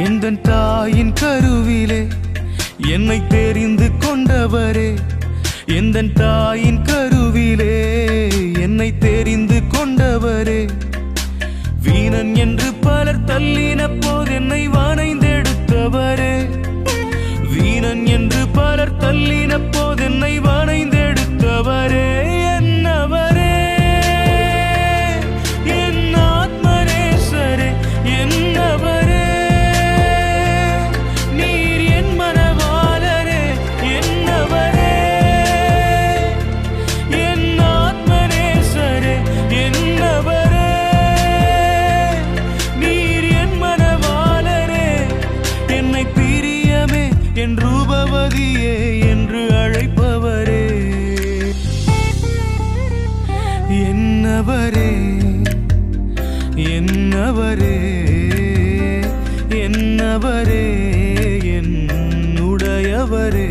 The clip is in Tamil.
எந்தன் தாயின் கருவிலே என்னை தெரிந்து கொண்டவரே, எந்தன் தாயின் கருவிலே என்னை தெரிந்து கொண்டவரே. வீணன் என்று பலர் தள்ளின போது என்னை வணைந்தெடுத்தவரே, வீணன் என்று பலர் தள்ளின போது என்னை வணைந்தெடுத்தவரே. என்னவரே, என் ஆத்மநேசரே, என்னவரே, நீர் என் மனவாளரே. என்னவரே, என் ஆத்மநேசரே, என்னவரே, நீர் என் மனவாளரே. என்னை பிரியமே என் ரூபவதியே என்று அழைப்பவரே. என்னவரே, என்னவரே, என்னவரே, என்னுடையவரே.